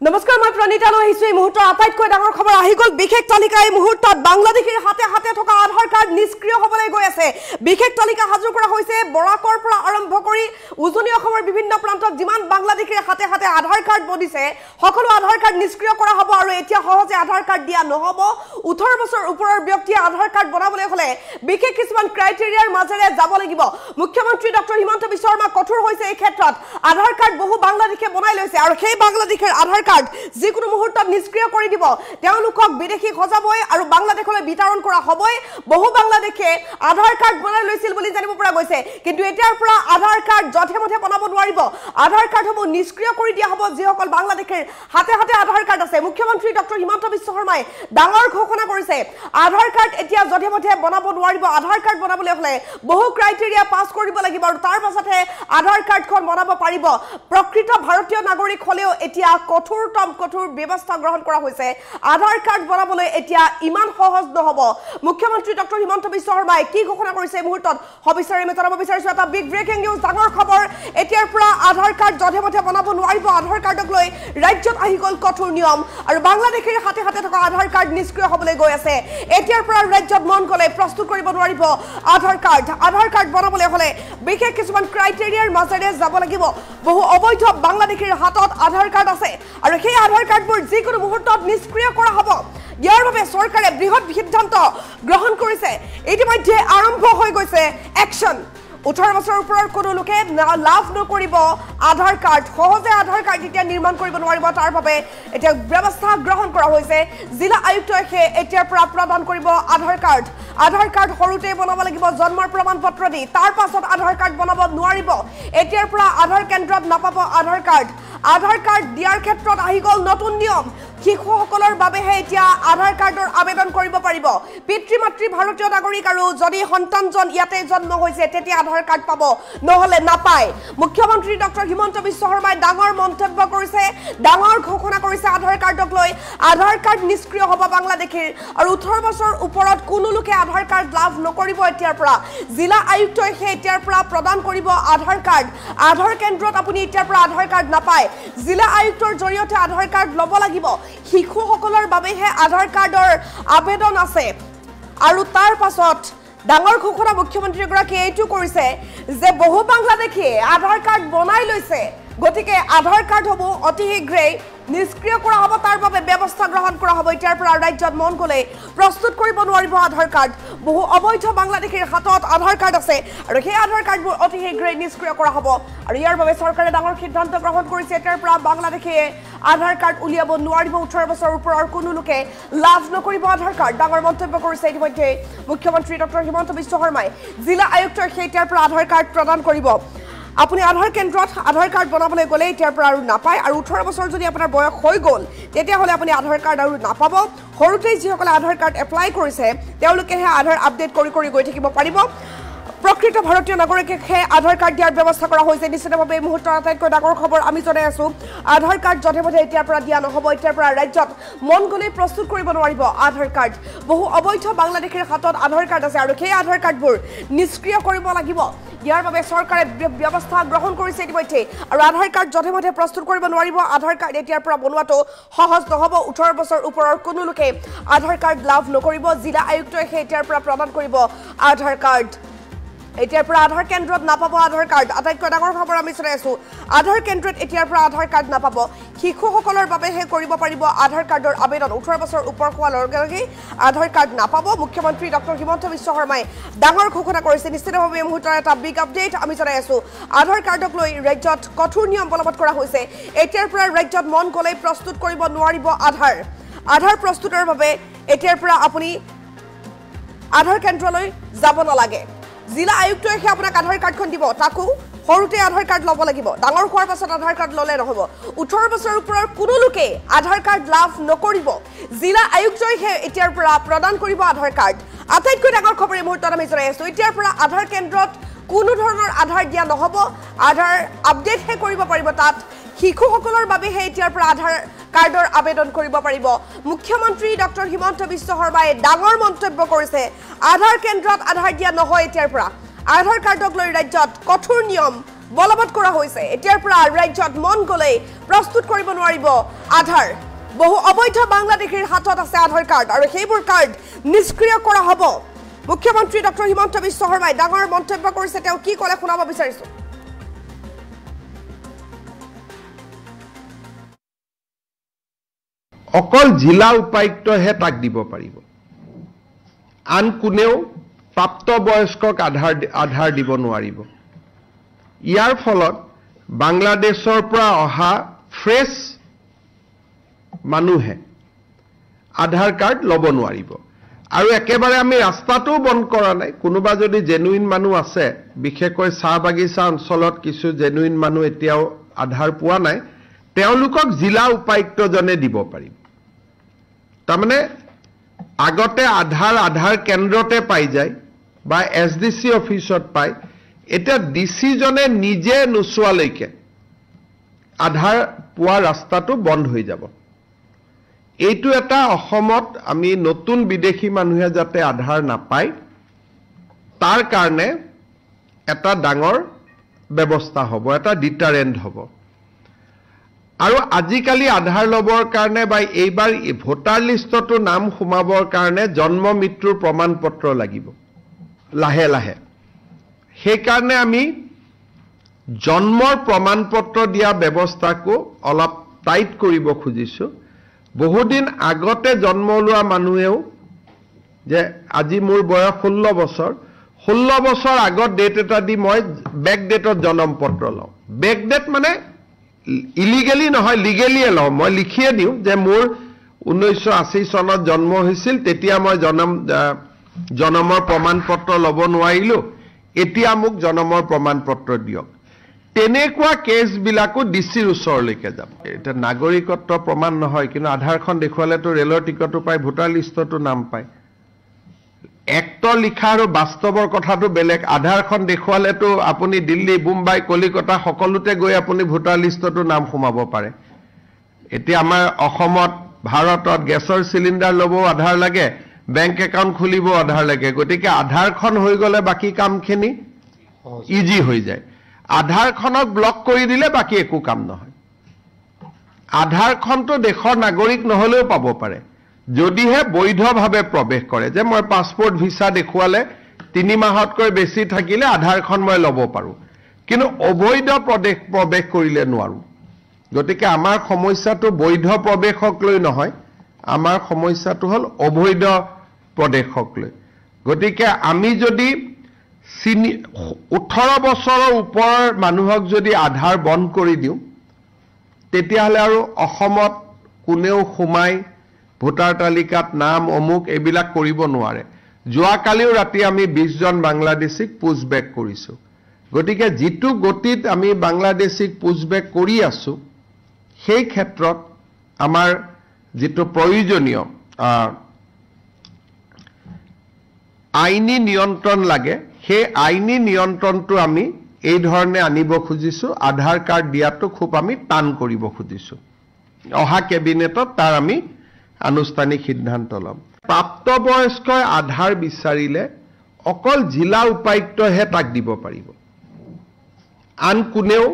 নমস্কাৰ মই প্ৰণীতা লৈ আহিছো এই মুহূৰ্তৰ আটাইতকৈ ডাঙৰ খবৰ আহি গল বিশেষ তালিকা এই মুহূৰ্তত বাংলাদেশীৰ হাতে থকা আধাৰ কাৰ্ড নিষ্ক্ৰিয় হ'বলৈ গৈ আছে বিশেষ তালিকা হাজু কৰা হৈছে বৰাকৰ পৰা আৰম্ভ কৰি উজনি অসমৰ বিভিন্ন প্ৰান্তত যিমান বাংলাদেশীৰ হাতে আধাৰ কাৰ্ড বনিছে সকলো আধাৰ কাৰ্ড নিষ্ক্ৰিয় কৰা হ'ব আৰু এতিয়া সহজে আধাৰ কাৰ্ড দিয়া নহব 18 বছৰ ওপৰৰ ব্যক্তিয়ে আধাৰ কাৰ্ড বনাবলৈ হলে বিশেষ কিছুমান ক্ৰাইটেৰিয়াৰ মাজেৰে যাব লাগিব মুখ্যমন্ত্ৰী ডক্টৰ হিমন্ত বিশ্ব শৰ্মা কঠোৰ হৈছে এই ক্ষেত্ৰত আধাৰ কাৰ্ড বহু বাংলাদেশে বনাই লৈছে আৰু সেই বাংলাদেশৰ আধাৰ কাৰ্ড যিকোনো মুহূৰ্তত নিষ্ক্ৰিয় কৰি দিব তেওঁলোকক বিদেশী খজাবই আৰু বাংলাদেশলৈ বিতৰণ কৰা হ'বই বহু বাংলাদেশে আধাৰ কাৰ্ড বনাই লৈছিল বুলি জানিব পৰা গৈছে কিন্তু এতিয়াৰ পৰা আধাৰ কাৰ্ড যথেমথে বনাব নোৱাৰিব আধাৰ কাৰ্ড হ'ব নিষ্ক্ৰিয় কৰি দিয়া হ'ব যিসকল বাংলাদেশৰ হাতে আধাৰ কাৰ্ড আছে মুখ্যমন্ত্ৰী ডক্টৰ হিমন্ত বিশ্ব শৰ্মাই ডাঙৰ ঘোষণা কৰিছে আধাৰ কাৰ্ড এতিয়া যথেমথে বনাব নোৱাৰিব আধাৰ কাৰ্ড বনাবলৈ হলে বহু ক্ৰাইটেৰিয়া পাছ কৰিব লাগিব আৰু তাৰ পাছতহে আধাৰ কাৰ্ডখন বনাব পাৰিব প্ৰকৃত ভাৰতীয় নাগৰিক হলেও এতিয়া কঠোৰ ব্যৱস্থা গ্ৰহণ কৰা হৈছে আধাৰ কাৰ্ড বনাবলৈ এতিয়া ইমান সহজ নহব মুখ্যমন্ত্ৰী ডক্টৰ হিমন্ত বিশ্ব শৰ্মাই কি ঘোষণা কৰিছে মুহূৰ্তত হবিচাৰি মেতৰাব বিচাৰিছো এটা বিগ ব্ৰেকিং নিউজ ডাঙৰ খবৰ এতিয়াৰ পৰা আধাৰ কাৰ্ড যথেমথে বনাব নোৱাৰিব আধাৰ কাৰ্ডক লৈ ৰাজ্যত আহি গল কঠোৰ নিয়ম আৰু বাংলাদেশীৰ হাতে থকা আধাৰ কাৰ্ড নিষ্ক্ৰিয় হ'বলৈ গৈ আছে এতিয়াৰ পৰা ৰাজ্যত মন গলে প্ৰস্তুত কৰিব নোৱাৰিব আধাৰ কাৰ্ড বনাবলৈ হলে বিশেষ কিছুমান ক্ৰাইটেৰিয়াৰ মাজেৰে যাব লাগিব বহু অবৈধ বাংলাদেশীৰ হাতত আধাৰ কাৰ্ড আছে আৰু সেই আধাৰ কাৰ্ডবোৰ যিকোনো মুহূৰ্তত নিষ্ক্ৰিয় কৰা হ'ব ইয়াৰ বাবে চৰকাৰে বৃহৎ সিদ্ধান্ত গ্ৰহণ কৰিছে ইতিমধ্যে আৰম্ভ হৈ গৈছে একশন 18 বছৰৰ ওপৰৰ কোনো লোকে লাভ নকৰিব আধাৰ কাৰ্ড সহজে আধাৰ কাৰ্ড এতিয়া নিৰ্মাণ কৰিব নোৱাৰিব তাৰ বাবে এতিয়া ব্যৱস্থা গ্ৰহণ কৰা হৈছে জিলা আয়ুক্তয়ে এতিয়াৰ পৰা প্ৰদান কৰিব আধাৰ কাৰ্ড সৰুতে বনাব লাগিব জন্মৰ প্ৰমাণ পত্ৰ দি তাৰ পাছত আধাৰ কাৰ্ড বনাব নোৱাৰিব এতিয়াৰ পৰা আধাৰ কেন্দ্ৰত নাপাব আধাৰ কাৰ্ড দিয়াৰ ক্ষেত্ৰত আহি গল নতুন নিয়ম শিশুসকলৰ বাবেহে এতিয়া আধাৰ কাৰ্ডৰ আবেদন কৰিব পাৰিব পিতৃ মাতৃ ভাৰতীয় নাগৰিক আৰু যদি সন্তানজন ইয়াতে জন্ম হৈছে তেতিয়া আধাৰ কাৰ্ড পাব নহলে নাপায় মুখ্যমন্ত্ৰী ডক্টৰ হিমন্ত বিশ্ব শৰ্মাই ডাঙৰ মন্তব্য কৰিছে ডাঙৰ ঘোষণা কৰিছে আধাৰ কাৰ্ডক লৈ আধাৰ কাৰ্ড নিষ্ক্ৰিয় হ'ব বাংলাদেশীৰ আৰু 18 বছৰ ওপৰত কোনো লোকে আধাৰ কাৰ্ড লাভ নকৰিব এতিয়াৰ পৰা জিলা আয়ুক্তই এতিয়াৰ পৰা প্ৰদান কৰিব আধাৰ কেন্দ্ৰত আপুনি এতিয়াৰ পৰা আধাৰ কাৰ্ড নাপায় জিলা আয়ুক্তৰ জৰিয়তে আধাৰ কাৰ্ড ল'ব লাগিব শিশুসকলৰ বাবেহে আধাৰ কাৰ্ডৰ আবেদন আছে আৰু তাৰ পাছত ডাঙৰ ঘোষণা মুখ্যমন্ত্ৰীগৰাকীয়ে এইটো কৰিছে যে বহু বাংলাদেশীয়ে আধাৰ কাৰ্ড বনাই লৈছে গতিকে আধাৰ কাৰ্ড হ'ব অতি শীঘ্ৰেই নিষ্ক্ৰিয় কৰা হ'ব তাৰ বাবে ব্যৱস্থা গ্ৰহণ কৰা হ'ব এতিয়াৰ পৰা ৰাজ্যত মন গলে প্ৰস্তুত কৰিব নোৱাৰিব আধাৰ কাৰ্ড বহু অবৈধ বাংলাদেশীৰ হাতত আধাৰ কাৰ্ড আছে আৰু সেই আধাৰ কাৰ্ডবোৰ অতি শীঘ্ৰেই নিষ্ক্ৰিয় কৰা হ'ব আৰু ইয়াৰ বাবে চৰকাৰে ডাঙৰ সিদ্ধান্ত গ্ৰহণ কৰিছে এতিয়াৰ পৰা বাংলাদেশীয়ে আধাৰ কাৰ্ড উলিয়াব নোৱাৰিব 18 বছৰ ওপৰৰ কোনো লোকে লাভ নকৰিব আধাৰ কাৰ্ড ডাঙৰ মন্তব্য কৰিছে ইতিমধ্যে মুখ্যমন্ত্ৰী ডক্টৰ হিমন্ত বিশ্ব শৰ্মাই জিলা আয়ুক্তই এতিয়াৰ পৰা আধাৰ কাৰ্ড প্ৰদান কৰিব আপুনি আধাৰ কেন্দ্ৰত আধাৰ কাৰ্ড বনাবলৈ গ'লে এতিয়াৰ পৰা আৰু নাপায় আৰু 18 বছৰ যদি আপোনাৰ বয়স হৈ গ'ল তেতিয়াহ'লে আপুনি আধাৰ কাৰ্ড আৰু নাপাব সৰুতেই যিসকলে আধাৰ কাৰ্ড এপ্লাই কৰিছে তেওঁলোকেহে আধাৰ আপডেট কৰি গৈ থাকিব পাৰিব প্ৰকৃত ভাৰতীয় নাগৰিকে আধাৰ কাৰ্ড দিয়াৰ ব্যৱস্থা কৰা হৈছে নিশ্চিতভাৱে এই মুহূৰ্তৰ আটাইতকৈ ডাঙৰ খবৰ আমি জনাই আছো আধাৰ কাৰ্ড যথেমথে এতিয়াৰ পৰা দিয়া নহ'ব এতিয়াৰ পৰা ৰাজ্যত মন গ'লে প্ৰস্তুত কৰিব নোৱাৰিব আধাৰ কাৰ্ড বহু অবৈধ বাংলাদেশীৰ হাতত আধাৰ কাৰ্ড আছে আৰু সেই আধাৰ কাৰ্ডবোৰ নিষ্ক্ৰিয় কৰিব লাগিব ইয়াৰ বাবে চৰকাৰে ব্যৱস্থা গ্ৰহণ কৰিছে ইতিমধ্যে আৰু আধাৰ কাৰ্ড যথেমথে প্ৰস্তুত কৰিব নোৱাৰিব আধাৰ কাৰ্ড এতিয়াৰ পৰা বনোৱাটো সহজ নহ'ব 18 বছৰ ওপৰৰ কোনো লোকে আধাৰ কাৰ্ড লাভ নকৰিব জিলা আয়ুক্তই এতিয়াৰ পৰা প্ৰদান কৰিব আধাৰ কাৰ্ড এতিয়াৰ পৰা আধাৰ কেন্দ্ৰত নাপাব আধাৰ কাৰ্ড আটাইতকৈ ডাঙৰ খবৰ আমি চাই আছো আধাৰ কেন্দ্ৰত এতিয়াৰ পৰা আধাৰ কাৰ্ড নাপাব শিশুসকলৰ বাবেহে কৰিব পাৰিব আধাৰ কাৰ্ডৰ আবেদন 18 বছৰ ওপৰ হোৱাৰ লগে আধাৰ কাৰ্ড নাপাব মুখ্যমন্ত্ৰী ডক্টৰ হিমন্ত বিশ্ব শৰ্মাই ডাঙৰ ঘোষণা কৰিছে নিশ্চিতভাৱে এই মুহূৰ্তৰ এটা বিগ আপডেট আমি জনাই আছো আধাৰ কাৰ্ডক লৈ ৰাজ্যত কঠোৰ নিয়ম বলবৎ কৰা হৈছে এতিয়াৰ পৰা ৰাজ্যত মন গ'লে প্ৰস্তুত কৰিব নোৱাৰিব আধাৰ প্ৰস্তুতৰ বাবে এতিয়াৰ পৰা আপুনি আধাৰ কেন্দ্ৰলৈ যাব নালাগে জিলা আয়ুক্তই আপোনাক আধাৰ কাৰ্ডখন দিব তাকো সৰুতে আধাৰ কাৰ্ড ল'ব লাগিব ডাঙৰ হোৱাৰ পাছত আধাৰ কাৰ্ড ল'লে নহ'ব 18 বছৰ ওপৰৰ কোনো লোকে আধাৰ কাৰ্ড লাভ নকৰিব জিলা আয়ুক্তই এতিয়াৰ পৰা প্ৰদান কৰিব আধাৰ কাৰ্ড আটাইতকৈ ডাঙৰ খবৰ এই মুহূৰ্তত আমি জনাই আছো এতিয়াৰ পৰা আধাৰ কেন্দ্ৰত কোনো ধৰণৰ আধাৰ দিয়া নহ'ব আধাৰ আপডেটহে কৰিব পাৰিব তাত শিশুসকলৰ বাবেহে এতিয়াৰ পৰা আধাৰ কাৰ্ডৰ আবেদন কৰিব পাৰিব মুখ্যমন্ত্ৰী ডক্টৰ হিমন্ত বিশ্ব শৰ্মাই ডাঙৰ মন্তব্য কৰিছে আধাৰ কেন্দ্ৰত আধাৰ দিয়া নহয় এতিয়াৰ পৰা আধাৰ কাৰ্ডক লৈ ৰাজ্যত কঠোৰ নিয়ম বলবৎ কৰা হৈছে এতিয়াৰ পৰা ৰাজ্যত মন গলেই প্ৰস্তুত কৰিব নোৱাৰিব আধাৰ বহু অবৈধ বাংলাদেশীৰ হাতত আছে আধাৰ কাৰ্ড আৰু সেইবোৰ কাৰ্ড নিষ্ক্ৰিয় কৰা হ'ব মুখ্যমন্ত্ৰী ডক্টৰ হিমন্ত বিশ্ব শৰ্মাই ডাঙৰ মন্তব্য কৰিছে তেওঁ কি ক'লে শুনাব বিচাৰিছো অকল জিলা উপায়ুক্তহে তাক দিব পাৰিব আন কোনেও প্ৰাপ্তবয়স্কক আধাৰ দিব নোৱাৰিব ইয়াৰ ফলত বাংলাদেশৰ পৰা অহা ফ্ৰেছ মানুহে আধাৰ কাৰ্ড ল'ব নোৱাৰিব আৰু একেবাৰে আমি ৰাস্তাটোও বন্ধ কৰা নাই কোনোবা যদি জেনুইন মানুহ আছে বিশেষকৈ চাহ বাগিচা অঞ্চলত কিছু জেনুইন মানুহ এতিয়াও আধাৰ পোৱা নাই তেওঁলোকক জিলা উপায়ুক্তজনে দিব পাৰিব তাৰমানে আগতে আধাৰ কেন্দ্ৰতে পাই যায় বা এছডিসি অফিসত পায় এটা ডিসি জনে নিজে নোচোৱালৈকে আধাৰ পোৱা ৰাস্তাটো বন্ধ হৈ যাব এইটো এটা অসমত আমি নতুন বিদেশী মানুহে যাতে আধাৰ নাপায় তাৰ কাৰণে এটা ডাঙৰ ব্যৱস্থা হ'ব এটা ডিটাৰেন্ট হ'ব আৰু আজিকালি আধাৰ লবৰ কাৰণে বা এইবাৰ ভোটাৰ লিষ্টটো নাম সোমাবৰ কাৰণে জন্ম মৃত্যুৰ প্ৰমাণপত্ৰ লাগিব লাহে লাহে সেই কাৰণে আমি জন্মৰ প্ৰমাণপত্ৰ দিয়া ব্যৱস্থাকো অলপ টাইট কৰিব খুজিছো বহুদিন আগতে জন্ম লোৱা মানুহেও যে আজি মোৰ বয়স 16 বছৰ আগত ডেট এটা দি মই বেক ডেটত জন্ম পত্ৰ লওঁ বেক ডেট মানে ইলিগেলি নহয় লিগেলিয়ে লওঁ মই লিখিয়ে দিওঁ যে মোৰ 1980 চনত জন্ম হৈছিল তেতিয়া মই জন্মৰ প্ৰমাণপত্ৰ ল'ব নোৱাৰিলো এতিয়া মোক জন্মৰ প্ৰমাণপত্ৰ দিয়ক তেনেকুৱা কেছ বিলাকো ডিসিৰ ওচৰলৈকে যাব এটা নাগৰিকত্ব প্ৰমাণ নহয় কিন্তু আধাৰখন দেখুৱালেতো ৰেলৰ টিকটো পায় ভোটাৰ লিষ্টতো নাম পায় এক্টৰ লিখা আৰু বাস্তৱৰ কথাটো বেলেগ আধাৰখন দেখুৱালেতো আপুনি দিল্লী মুম্বাই কলিকতা সকলোতে গৈ আপুনি ভোটাৰ লিষ্টতো নাম সোমাব পাৰে এতিয়া আমাৰ অসমত ভাৰতত গেছৰ সিলিন্ডাৰ ল'ব আধাৰ লাগে বেংক একাউণ্ট খুলিব আধাৰ লাগে গতিকে আধাৰখন হৈ গলে বাকি কামখিনি ইজি হৈ যায় আধাৰখনক ব্লক কৰি দিলে বাকি একো কাম নহয় আধাৰখনটো দেশৰ নাগৰিক নহলেও পাব পাৰে যদিহে বৈধভাৱে প্ৰৱেশ কৰে যে মই পাসপোৰ্ট ভিসা দেখুৱালে 3 মাহতকৈ বেছি থাকিলে আধাৰখন মই ল'ব পাৰো কিন্তু অবৈধ প্ৰৱেশ কৰিলে নোৱাৰো গতিকে আমাৰ সমস্যাটো বৈধ প্ৰৱেশক লৈ নহয় আমাৰ সমস্যাটো হল অবৈধ প্ৰৱেশক লৈ গতিকে আমি যদি 18 বছৰৰ ওপৰৰ মানুহক যদি আধাৰ বন্ধ কৰি দিওঁ তেতিয়াহলে আৰু অসমত কোনেও সোমাই ভোটাৰ তালিকাত নাম অমুক এবিলাক কৰিব নোৱাৰে যোৱাকালিও ৰাতি আমি 20 জন বাংলাদেশীক পুশবেক কৰিছো গতিকে যেটো গতিত আমি বাংলাদেশীক পুশবেক কৰি আছো সেই ক্ষেত্ৰত আমাৰ যেটো প্ৰয়োজনীয় আইনী নিয়ন্ত্ৰণ লাগে সেই আইনী নিয়ন্ত্ৰণটো আমি এই ধৰণে আনিব খুজিছো আধাৰ কাৰ্ড দিয়াটো খুব আমি টান কৰিব খুজিছো অহা কেবিনেটত তাৰ আমি আনুষ্ঠানিক সিদ্ধান্ত লম প্ৰাপ্তবয়স্ক আধাৰ বিচাৰিলে অকল জিলা উপায়ুক্তহে তাক দিব পাৰিব আন কোনেও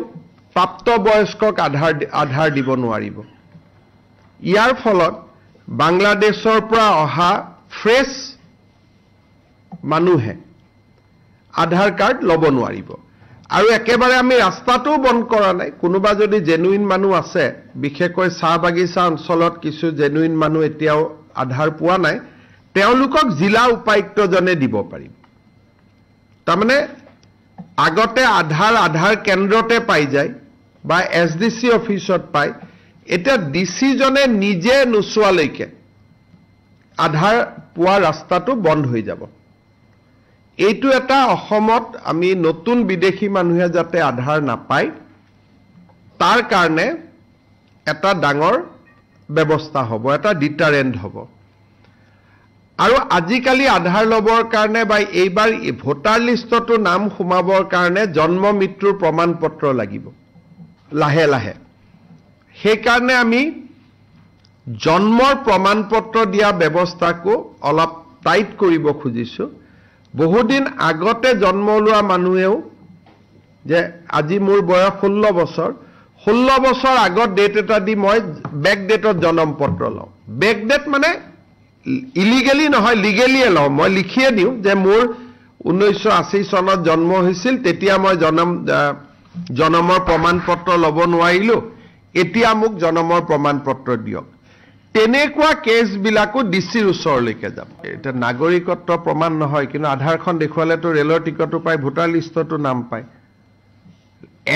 প্ৰাপ্তবয়স্কক আধাৰ দিব নোৱাৰিব ইয়াৰ ফলত বাংলাদেশৰ পৰা অহা ফ্ৰেছ মানুহে আধাৰ কাৰ্ড ল'ব নোৱাৰিব আৰু একেবাৰে আমি ৰাস্তাটোও বন্ধ কৰা নাই কোনোবা যদি জেনুইন মানুহ আছে বিশেষকৈ চাহ বাগিচা অঞ্চলত কিছু জেনুইন মানুহ এতিয়াও আধাৰ পোৱা নাই তেওঁলোকক জিলা উপায়ুক্তজনে দিব পাৰিব তাৰমানে আগতে আধাৰ কেন্দ্ৰতে পাই যায় বা এছডিসি অফিসত পায় এটা ডিসি জনে নিজে নোচোৱালৈকে আধাৰ পোৱা ৰাস্তাটো বন্ধ হৈ যাব এইটো এটা অসমত আমি নতুন বিদেশী মানুহে যাতে আধাৰ নাপায় তাৰ কাৰণে এটা ডাঙৰ ব্যৱস্থা হ'ব এটা ডিটাৰেন্ট হ'ব আৰু আজিকালি আধাৰ লবৰ কাৰণে বা এইবাৰ ভোটাৰ লিষ্টটো নাম সোমাবৰ কাৰণে জন্ম মৃত্যুৰ প্ৰমাণপত্ৰ লাগিব লাহে লাহে সেই কাৰণে আমি জন্মৰ প্ৰমাণপত্ৰ দিয়া ব্যৱস্থাকো অলপ টাইট কৰিব খুজিছো বহুদিন আগতে জন্ম লোৱা মানুহেও যে আজি মোৰ বয়স 16 বছৰ 16 বছৰ আগত ডেট এটা দি মই বেক ডেটত জন্ম পত্ৰ লওঁ বেক ডেট মানে ইলিগেলি নহয় লিগেলিয়ে লওঁ মই লিখিয়ে দিওঁ যে মোৰ 1980 চনত জন্ম হৈছিল তেতিয়া মই জন্মৰ প্ৰমাণ পত্ৰ ল'ব নোৱাৰিলো এতিয়া মোক জন্মৰ প্ৰমাণ পত্ৰ দিয়ক তেনেকুৱা কেছ বিলাকো ডিচিৰ ওচৰলৈকে যাব এটা নাগৰিকত্ব প্ৰমাণ নহয় কিন্তু আধাৰখন দেখুৱালেতো ৰেলৰ টিকটো পায় ভোটাৰ লিষ্টতো নাম পায়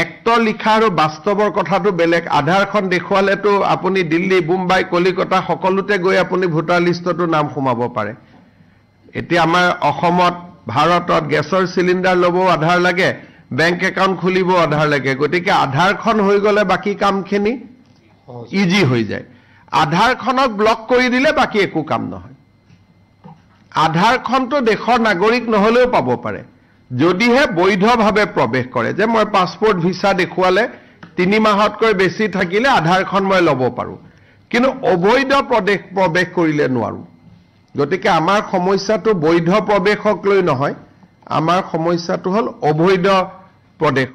এক্টৰ লিখা আৰু বাস্তৱৰ কথাটো বেলেগ আধাৰখন দেখুৱালেতো আপুনি দিল্লী মুম্বাই কলিকতা সকলোতে গৈ আপুনি ভোটাৰ লিষ্টতো নাম সোমাব পাৰে এতিয়া আমাৰ অসমত ভাৰতত গেছৰ সিলিন্ডাৰ ল'ব আধাৰ লাগে বেংক একাউণ্ট খুলিব আধাৰ লাগে গতিকে আধাৰখন হৈ গ'লে বাকি কামখিনি ইজি হৈ যায় আধাৰখনক ব্লক কৰি দিলে বাকি একো কাম নহয় আধাৰখনটো দেশৰ নাগৰিক নহলেও পাব পাৰে যদিহে বৈধভাৱে প্ৰৱেশ কৰে যে মই পাছপোৰ্ট ভিসা দেখুৱালে 3 মাহতকৈ বেছি থাকিলে আধাৰখন মই ল'ব পাৰো কিন্তু অবৈধ প্ৰৱেশ কৰিলে নোৱাৰো গতিকে আমাৰ সমস্যাটো বৈধ প্ৰৱেশক লৈ নহয় আমাৰ সমস্যাটো হল অবৈধ প্ৰৱেশ